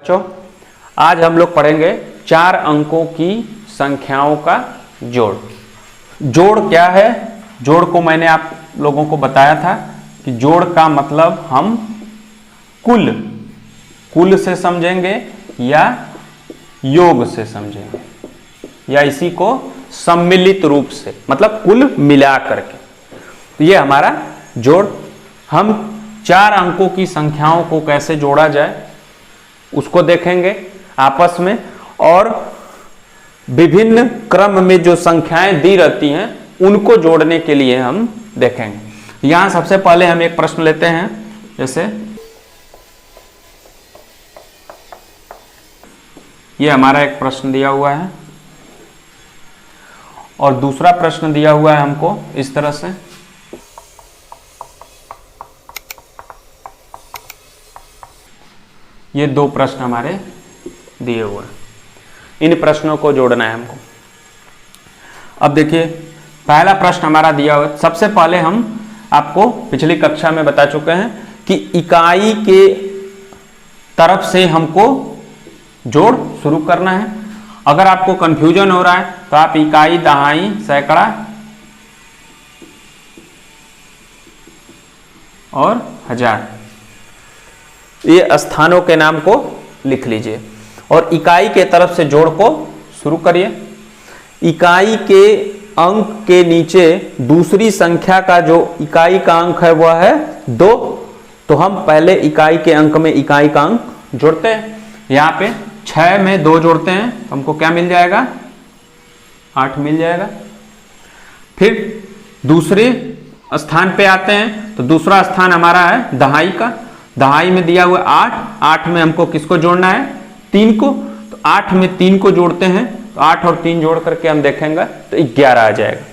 बच्चों, आज हम लोग पढ़ेंगे 4 अंकों की संख्याओं का जोड़। जोड़ क्या है? जोड़ को मैंने आप लोगों को बताया था कि जोड़ का मतलब हम कुल से समझेंगे या योग से समझेंगे या इसी को सम्मिलित रूप से, मतलब कुल मिला करके। तो ये हमारा जोड़। हम 4 अंकों की संख्याओं को कैसे जोड़ा जाए उसको देखेंगे आपस में, और विभिन्न क्रम में जो संख्याएं दी रहती हैं उनको जोड़ने के लिए हम देखेंगे। यहां सबसे पहले हम एक प्रश्न लेते हैं, जैसे ये हमारा एक प्रश्न दिया हुआ है और दूसरा प्रश्न दिया हुआ है हमको इस तरह से। ये 2 प्रश्न हमारे दिए हुए हैं, इन प्रश्नों को जोड़ना है हमको। अब देखिए, पहला प्रश्न हमारा दिया हुआ है। सबसे पहले हम आपको पिछली कक्षा में बता चुके हैं कि इकाई के तरफ से हमको जोड़ शुरू करना है। अगर आपको कंफ्यूजन हो रहा है तो आप इकाई, दहाई, सैकड़ा और हजार, ये स्थानों के नाम को लिख लीजिए और इकाई के तरफ से जोड़ को शुरू करिए। इकाई के अंक के नीचे दूसरी संख्या का जो इकाई का अंक है वह है 2, तो हम पहले इकाई के अंक में इकाई का अंक जोड़ते हैं। यहाँ पे 6 में 2 जोड़ते हैं तो हमको क्या मिल जाएगा? 8 मिल जाएगा। फिर दूसरे स्थान पे आते हैं तो दूसरा स्थान हमारा है दहाई का। दहाई में दिया हुआ 8 में हमको किसको जोड़ना है? 3 को। तो 8 में 3 को जोड़ते हैं तो 8 और 3 जोड़ करके हम देखेंगे तो 11 आ जाएगा।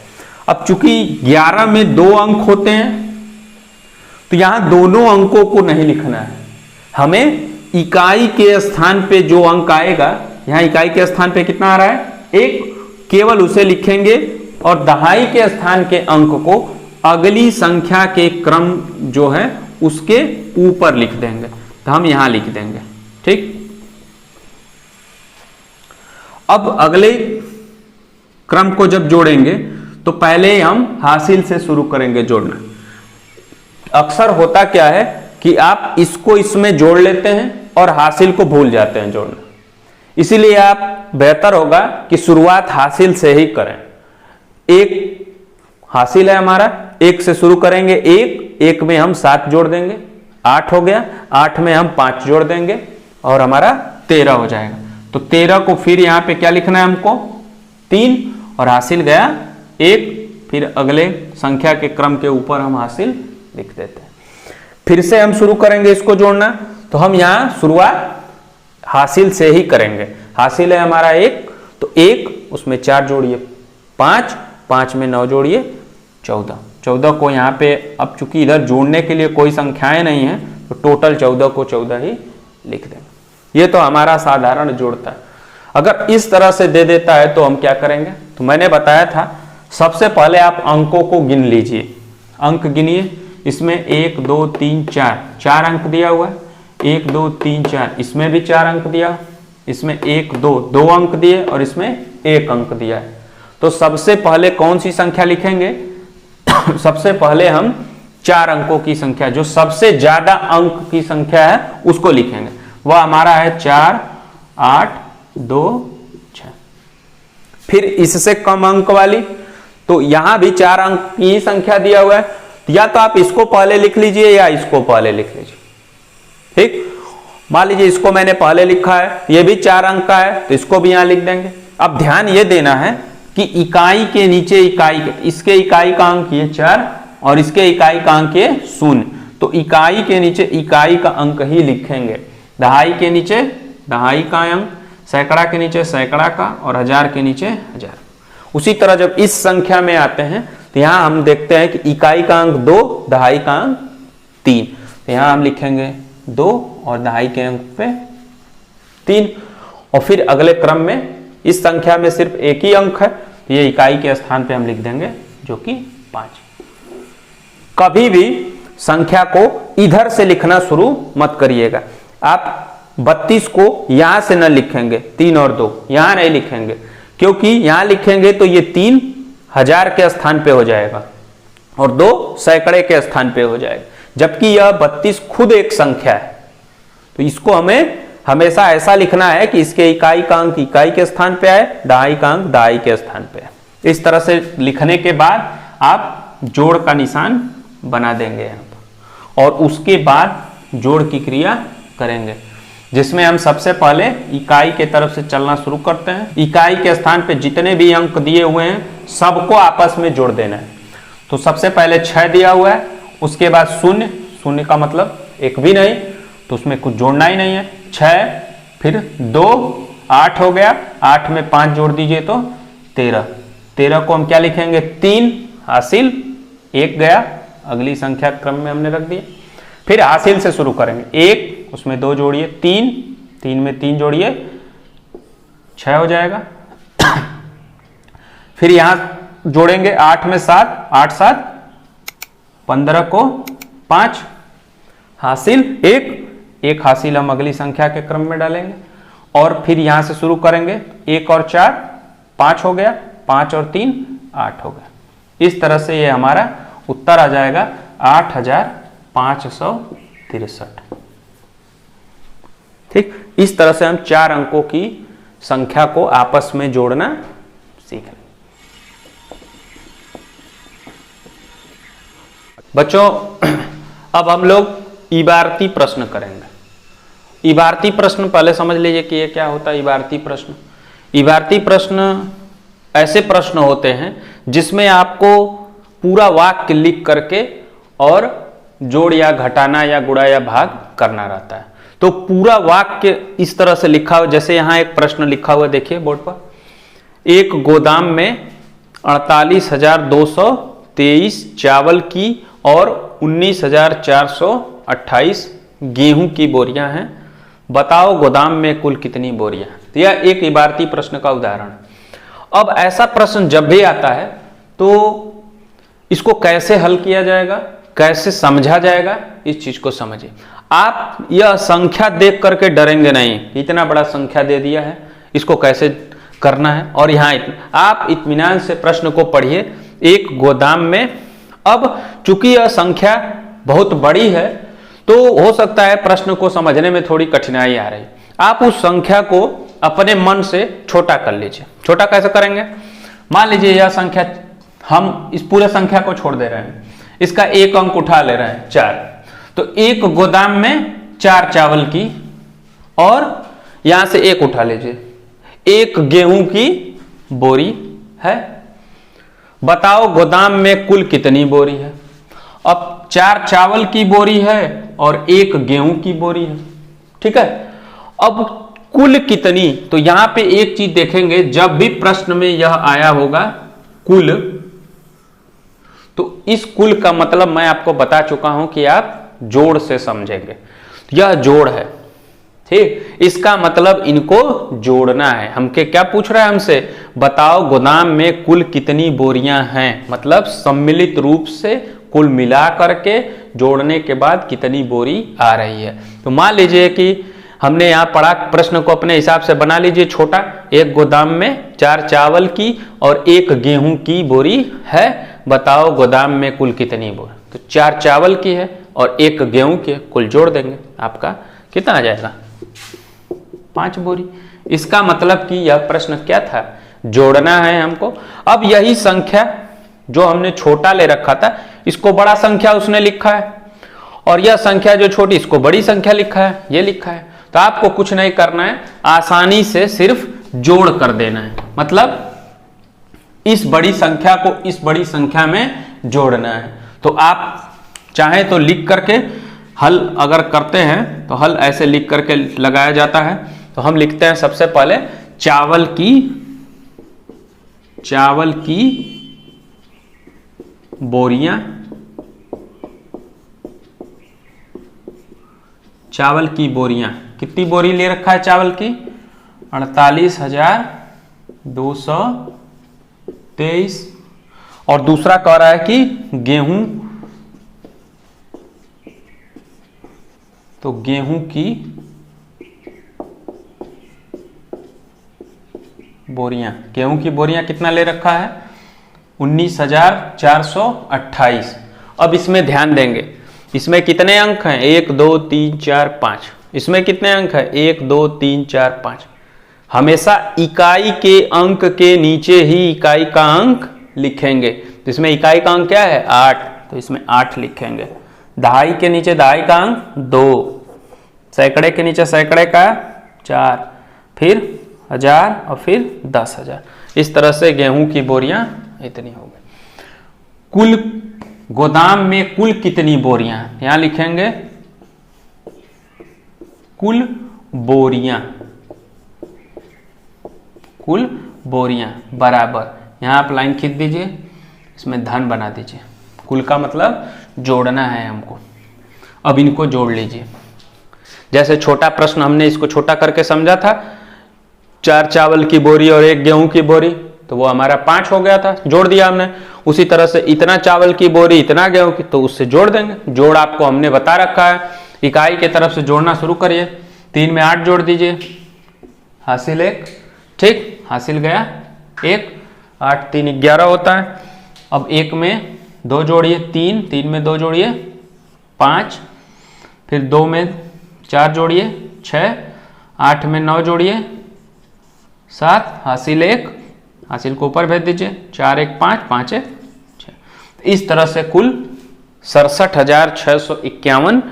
अब चूंकि 11 में 2 अंक होते हैं तो यहां दोनों अंकों को नहीं लिखना है, हमें इकाई के स्थान पे जो अंक आएगा, यहां इकाई के स्थान पे कितना आ रहा है? 1, केवल उसे लिखेंगे और दहाई के स्थान के अंक को अगली संख्या के क्रम जो है उसके ऊपर लिख देंगे, तो हम यहां लिख देंगे। ठीक। अब अगले क्रम को जब जोड़ेंगे तो पहले हम हासिल से शुरू करेंगे जोड़ना। अक्सर होता क्या है कि आप इसको इसमें जोड़ लेते हैं और हासिल को भूल जाते हैं जोड़ना, इसीलिए आप बेहतर होगा कि शुरुआत हासिल से ही करें। 1 हासिल है हमारा, 1 से शुरू करेंगे। 1 में हम 7 जोड़ देंगे, 8 हो गया। 8 में हम 5 जोड़ देंगे और हमारा 13 हो जाएगा। तो 13 को फिर यहाँ पे क्या लिखना है हमको? 3, और हासिल गया 1। फिर अगले संख्या के क्रम के ऊपर हम हासिल लिख देते हैं। फिर से हम शुरू करेंगे इसको जोड़ना, तो हम यहाँ शुरुआत हासिल से ही करेंगे। हासिल है हमारा 1, तो 1 उसमें 4 जोड़िए 5, 5 में 9 जोड़िए 14। 14 को यहाँ पे, अब चूंकि इधर जोड़ने के लिए कोई संख्याएं नहीं है तो टोटल 14 को 14 ही लिख देंगे। ये तो हमारा साधारण जोड़ता है। अगर इस तरह से दे देता है तो हम क्या करेंगे? तो मैंने बताया था, सबसे पहले आप अंकों को गिन लीजिए। अंक गिनिए। इसमें 1 2 3 4 अंक दिया हुआ है। 1 2 3 4, इसमें भी 4 अंक दिया। इसमें 1 2 अंक दिए और इसमें 1 अंक दिया है। तो सबसे पहले कौन सी संख्या लिखेंगे? सबसे पहले हम 4 अंकों की संख्या, जो सबसे ज्यादा अंक की संख्या है उसको लिखेंगे। वह हमारा है 4 8 2 6। फिर इससे कम अंक वाली, तो यहां भी 4 अंक की संख्या दिया हुआ है, या तो आप इसको पहले लिख लीजिए या इसको पहले लिख लीजिए। ठीक। मान लीजिए इसको मैंने पहले लिखा है, ये भी 4 अंक का है तो इसको भी यहां लिख देंगे। अब ध्यान ये देना है कि इकाई के नीचे इकाई, इसके इकाई का अंक ये 4 और इसके इकाई का अंक ये 0, तो इकाई के नीचे इकाई का अंक ही लिखेंगे। दहाई के नीचे दहाई का अंक, सैकड़ा के नीचे सैकड़ा का और हजार के नीचे हजार। उसी तरह जब इस संख्या में आते हैं तो यहां हम देखते हैं कि इकाई का अंक 2, दहाई का अंक 3, तो यहां हम लिखेंगे 2 और दहाई के अंक पे 3। और फिर अगले क्रम में इस संख्या में सिर्फ एक ही अंक है, तो ये इकाई के स्थान पे हम लिख देंगे जो कि 5। कभी भी संख्या को इधर से लिखना शुरू मत करिएगा। आप 32 को यहां से न लिखेंगे, 3 और 2 यहां नहीं लिखेंगे, क्योंकि यहां लिखेंगे तो ये 3 हजार के स्थान पे हो जाएगा और 2 सैकड़े के स्थान पे हो जाएगा, जबकि यह 32 खुद एक संख्या है। तो इसको हमें हमेशा ऐसा लिखना है कि इसके इकाई का अंक इकाई के स्थान पे आए, दहाई का अंक दहाई के स्थान पे आए। इस तरह से लिखने के बाद आप जोड़ का निशान बना देंगे यहाँ पर, और उसके बाद जोड़ की क्रिया करेंगे, जिसमें हम सबसे पहले इकाई के तरफ से चलना शुरू करते हैं। इकाई के स्थान पे जितने भी अंक दिए हुए हैं सबको आपस में जोड़ देना है। तो सबसे पहले 6 दिया हुआ है, उसके बाद 0, 0 का मतलब एक भी नहीं, तो उसमें कुछ जोड़ना ही नहीं है। 6 फिर 2 8 हो गया, 8 में 5 जोड़ दीजिए तो 13, 13 को हम क्या लिखेंगे 3 हासिल, 1 गया, अगली संख्या क्रम में हमने रख दिया। फिर हासिल से शुरू करेंगे, 1 उसमें 2 जोड़िए, 3 3 में 3 जोड़िए 6 हो जाएगा। फिर यहां जोड़ेंगे 8 में 7, 8 7 15 को 5 हासिल 1 हासिल हम अगली संख्या के क्रम में डालेंगे, और फिर यहां से शुरू करेंगे 1 और 4 5 हो गया, 5 और 3 8 हो गया। इस तरह से ये हमारा उत्तर आ जाएगा 8563। ठीक, इस तरह से हम 4 अंकों की संख्या को आपस में जोड़ना सीख लें। बच्चों, अब हम लोग इबारती प्रश्न करेंगे। इबारती प्रश्न पहले समझ लीजिए कि ये क्या होता है। इबारती प्रश्न, इबारती प्रश्न ऐसे प्रश्न होते हैं जिसमें आपको पूरा वाक्य लिख करके और जोड़ या घटाना या गुणा या भाग करना रहता है। तो पूरा वाक्य इस तरह से लिखा हुआ, जैसे यहां एक प्रश्न लिखा हुआ देखिए बोर्ड पर, एक गोदाम में 48,223 चावल की और 19,428 गेहूं की बोरियां हैं, बताओ गोदाम में कुल कितनी बोरियां हैं। तो यह एक इबारती प्रश्न का उदाहरण है। अब ऐसा प्रश्न जब भी आता है तो इसको कैसे हल किया जाएगा, कैसे समझा जाएगा, इस चीज को समझिए। आप यह संख्या देख करके डरेंगे नहीं, इतना बड़ा संख्या दे दिया है, इसको कैसे करना है, और यहाँ आप इत्मीनान से प्रश्न को पढ़िए। एक गोदाम में, अब चूंकि यह संख्या बहुत बड़ी है तो हो सकता है प्रश्न को समझने में थोड़ी कठिनाई आ रही, आप उस संख्या को अपने मन से छोटा कर लीजिए। छोटा कैसे करेंगे, मान लीजिए यह संख्या, हम इस पूरे संख्या को छोड़ दे रहे हैं, इसका एक अंक उठा ले रहे हैं 4, तो एक गोदाम में 4 चावल की, और यहां से 1 उठा लीजिए, 1 गेहूं की बोरी है, बताओ गोदाम में कुल कितनी बोरी है। अब 4 चावल की बोरी है और 1 गेहूं की बोरी है, ठीक है। अब कुल कितनी, तो यहां पे एक चीज देखेंगे, जब भी प्रश्न में यह आया होगा कुल, तो इस कुल का मतलब मैं आपको बता चुका हूं कि आप जोड़ से समझेंगे। यह जोड़ है, ठीक, इसका मतलब इनको जोड़ना है। हमके क्या पूछ रहा है हमसे, बताओ गोदाम में कुल कितनी बोरियां हैं, मतलब सम्मिलित रूप से कुल मिला करके जोड़ने के बाद कितनी बोरी आ रही है। तो मान लीजिए कि हमने यहाँ पढ़ा, प्रश्न को अपने हिसाब से बना लीजिए छोटा, एक गोदाम में 4 चावल की और 1 गेहूं की बोरी है, बताओ गोदाम में कुल कितनी बोरी। तो 4 चावल की है और 1 गेहूं की, कुल जोड़ देंगे, आपका कितना आ जाएगा 5 बोरी। इसका मतलब कि यह प्रश्न क्या था, जोड़ना है हमको। अब यही संख्या जो हमने छोटा ले रखा था, इसको बड़ा संख्या उसने लिखा है, और यह संख्या जो छोटी, इसको बड़ी संख्या लिखा है, ये लिखा है। तो आपको कुछ नहीं करना है, आसानी से सिर्फ जोड़ कर देना है, मतलब इस बड़ी संख्या को इस बड़ी संख्या में जोड़ना है। तो आप चाहें तो लिख करके हल अगर करते हैं तो हल ऐसे लिख करके लगाया जाता है। तो हम लिखते हैं सबसे पहले चावल की बोरियां, चावल की बोरियां, कितनी बोरी ले रखा है चावल की 48,223, और दूसरा कह रहा है कि गेहूं, तो गेहूं की बोरियां, गेहूं की बोरियां कितना ले रखा है 19,428। अब इसमें ध्यान देंगे, इसमें कितने अंक हैं 1 2 3 4 5, इसमें कितने अंक हैं 1 2 3 4 5। हमेशा इकाई के अंक के नीचे ही इकाई का अंक लिखेंगे। तो इसमें इकाई का अंक क्या है 8, तो इसमें 8 लिखेंगे। दहाई के नीचे दहाई का अंक 2, सैकड़े के नीचे सैकड़े का 4, फिर 1000 और फिर 10,000। इस तरह से गेहूं की बोरियां इतनी हो गई। कुल गोदाम में कुल कितनी बोरियां, यहां लिखेंगे कुल बोरियां, कुल बोरियां बराबर, यहां आप लाइन खींच दीजिए, इसमें धन बना दीजिए। कुल का मतलब जोड़ना है हमको। अब इनको जोड़ लीजिए। जैसे छोटा प्रश्न हमने इसको छोटा करके समझा था, 4 चावल की बोरी और 1 गेहूं की बोरी, तो वो हमारा 5 हो गया था, जोड़ दिया हमने। उसी तरह से इतना चावल की बोरी इतना गेहूं की, तो उससे जोड़ देंगे। जोड़ आपको हमने बता रखा है, इकाई के तरफ से जोड़ना शुरू करिए। 3 में 8 जोड़ दीजिए, हासिल 1, ठीक, हासिल गया 1, 8 3 11 होता है। अब 1 में 2 जोड़िए 3, 3 में 2 जोड़िए 5, फिर 2 में 4 जोड़िए 6, 8 में 9 जोड़िए 7, हासिल 1, हासिल को ऊपर भेज दीजिए, 4 1 5, 5 1 6। इस तरह से कुल 67,651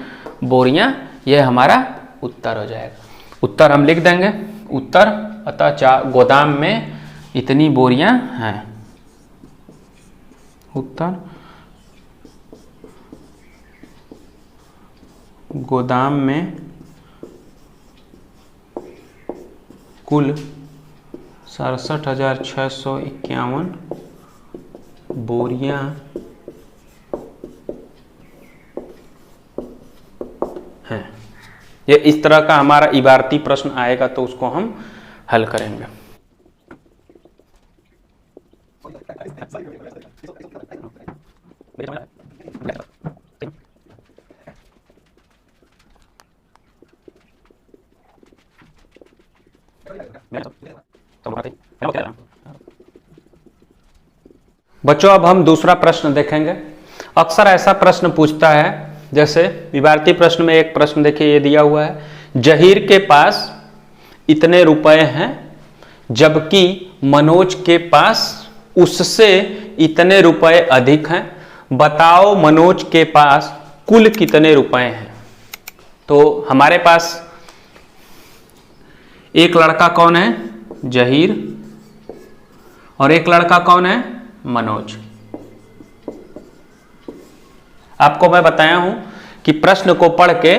बोरियां, यह हमारा उत्तर हो जाएगा। उत्तर हम लिख देंगे, उत्तर अतः गोदाम में इतनी बोरियां हैं। उत्तर गोदाम में कुल 67,651 बोरियां हैं। ये इस तरह का हमारा इबारती प्रश्न आएगा तो उसको हम हल करेंगे। बच्चों अब हम दूसरा प्रश्न देखेंगे। अक्सर ऐसा प्रश्न पूछता है, जैसे विभारती प्रश्न में एक प्रश्न देखिए ये दिया हुआ है, जहीर के पास इतने रुपए हैं जबकि मनोज के पास उससे इतने रुपए अधिक हैं, बताओ मनोज के पास कुल कितने रुपए हैं। तो हमारे पास एक लड़का कौन है जहीर और एक लड़का कौन है मनोज। आपको मैं बताया हूं कि प्रश्न को पढ़ के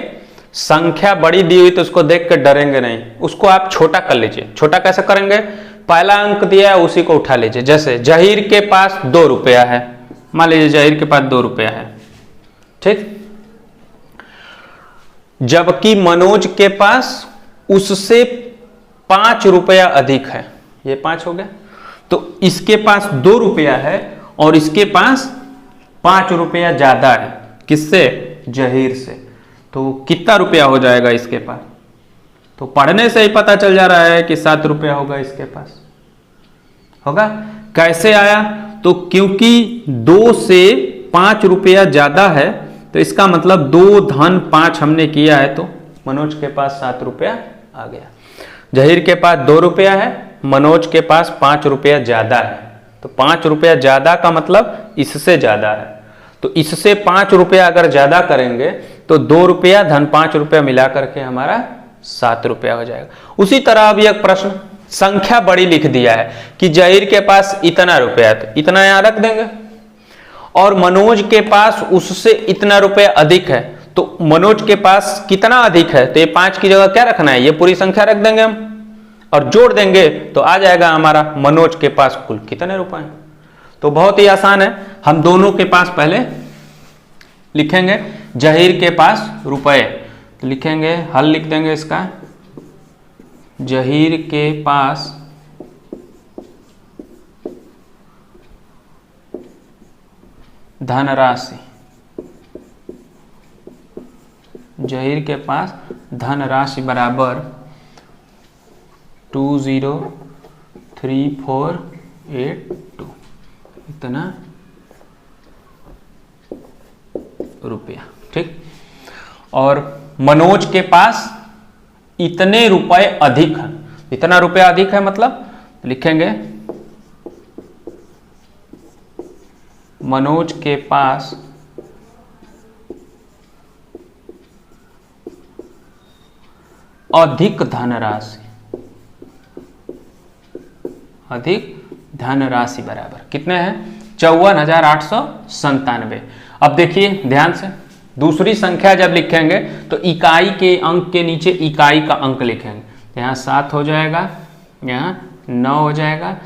संख्या बड़ी दी हुई तो उसको देख के डरेंगे नहीं, उसको आप छोटा कर लीजिए। छोटा कैसे करेंगे, पहला अंक दिया है उसी को उठा लीजिए। जैसे जहीर के पास 2 रुपया है, मान लीजिए जहीर के पास 2 रुपया है, ठीक, जबकि मनोज के पास उससे 5 रुपया अधिक है, ये 5 हो गया। तो इसके पास 2 रुपया है और इसके पास 5 रुपया ज्यादा है, किससे जहीर से। तो कितना रुपया हो जाएगा इसके पास, तो पढ़ने से ही पता चल जा रहा है कि 7 रुपया होगा इसके पास, होगा। कैसे आया, तो क्योंकि 2 से 5 रुपया ज्यादा है, तो इसका मतलब 2 धन 5 हमने किया है, तो मनोज के पास 7 रुपया आ गया। जहीर के पास 2 रुपया है, मनोज के पास 5 रुपया ज्यादा है, तो 5 रुपया ज्यादा का मतलब इससे ज्यादा है। तो इससे 5 रुपया अगर ज्यादा करेंगे तो 2 रुपया धन 5 रुपया मिला करके हमारा 7 रुपया हो जाएगा। उसी तरह अब एक प्रश्न संख्या बड़ी लिख दिया है कि जहीर के पास इतना रुपया, तो इतना यहां रख देंगे, और मनोज के पास उससे इतना रुपया अधिक है, तो मनोज के पास कितना अधिक है, तो ये 5 की जगह क्या रखना है, ये पूरी संख्या रख देंगे हम और जोड़ देंगे तो आ जाएगा हमारा मनोज के पास कुल कितने रुपए हैं। तो बहुत ही आसान है, हम दोनों के पास पहले लिखेंगे जहीर के पास रुपए, तो लिखेंगे हल लिख देंगे इसका, जहीर के पास धनराशि, जहीर के पास धनराशि बराबर 3482 इतना रुपया। ठीक, और मनोज के पास इतने रुपए अधिक है। इतना रुपया अधिक है मतलब लिखेंगे मनोज के पास अधिक धनराशि, अधिक धनराशि बराबर कितने हैं 54,897। अब देखिए ध्यान से, दूसरी संख्या जब लिखेंगे तो इकाई के अंक के नीचे इकाई का अंक लिखेंगे। यहाँ 7 हो जाएगा, यहाँ 9 हो जाएगा,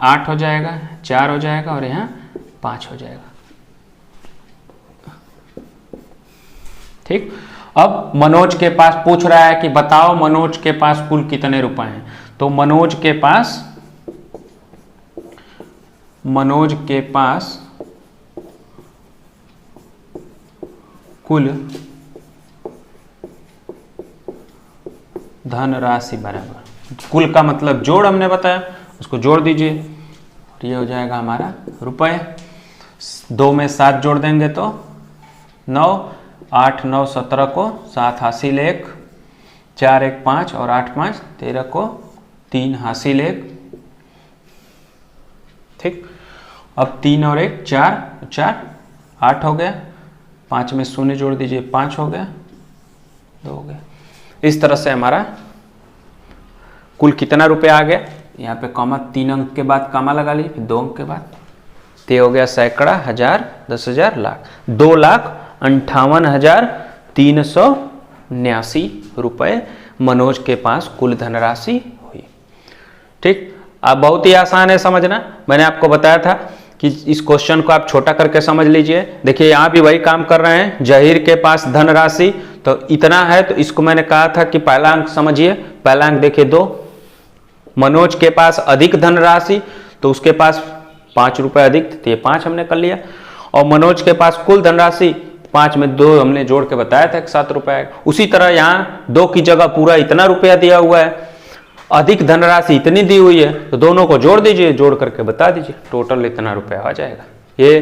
8 हो जाएगा, 4 हो जाएगा और यहाँ 5 हो जाएगा। ठीक, अब मनोज के पास पूछ रहा है कि बताओ मनोज के पास कुल कितने रुपए हैं। तो मनोज के पास कुल धनराशि बराबर, कुल का मतलब जोड़ हमने बताया, उसको जोड़ दीजिए। ये हो जाएगा हमारा रुपए। 2 में 7 जोड़ देंगे तो 9, 8 9 17 को 7 हासिल 1, 4 1 5 और 8 5 13 को 3 हासिल 1। ठीक, अब 3 और 1 4 4 8 हो गया, 5 में 0 जोड़ दीजिए 5 हो गया, 2 हो गया। इस तरह से हमारा कुल कितना रुपया आ गया। यहाँ पे कॉमा 3 अंक के बाद कॉमा लगा लीजिए, फिर 2 अंक के बाद, ते हो गया सैकड़ा, हजार, 10,000, लाख। 2,58,379 रुपए मनोज के पास कुल धनराशि हुई। ठीक, अब बहुत ही आसान है समझना। मैंने आपको बताया था कि इस क्वेश्चन को आप छोटा करके समझ लीजिए। देखिए यहाँ भी वही काम कर रहे हैं। जहीर के पास धनराशि तो इतना है, तो इसको मैंने कहा था कि पहला अंक समझिए। पहला अंक देखिए 2। मनोज के पास अधिक धनराशि तो उसके पास 5 रुपए अधिक थे, तो ये 5 हमने कर लिया। और मनोज के पास कुल धनराशि 5 में 2 हमने जोड़ के बताया था कि 7 रुपए। उसी तरह यहाँ 2 की जगह पूरा इतना रुपया दिया हुआ है, अधिक धनराशि इतनी दी हुई है, तो दोनों को जोड़ दीजिए, जोड़ करके बता दीजिए टोटल इतना रुपया आ जाएगा। ये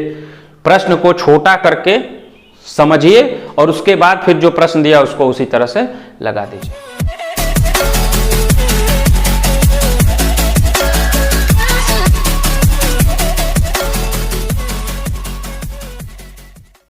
प्रश्न को छोटा करके समझिए और उसके बाद फिर जो प्रश्न दिया उसको उसी तरह से लगा दीजिए।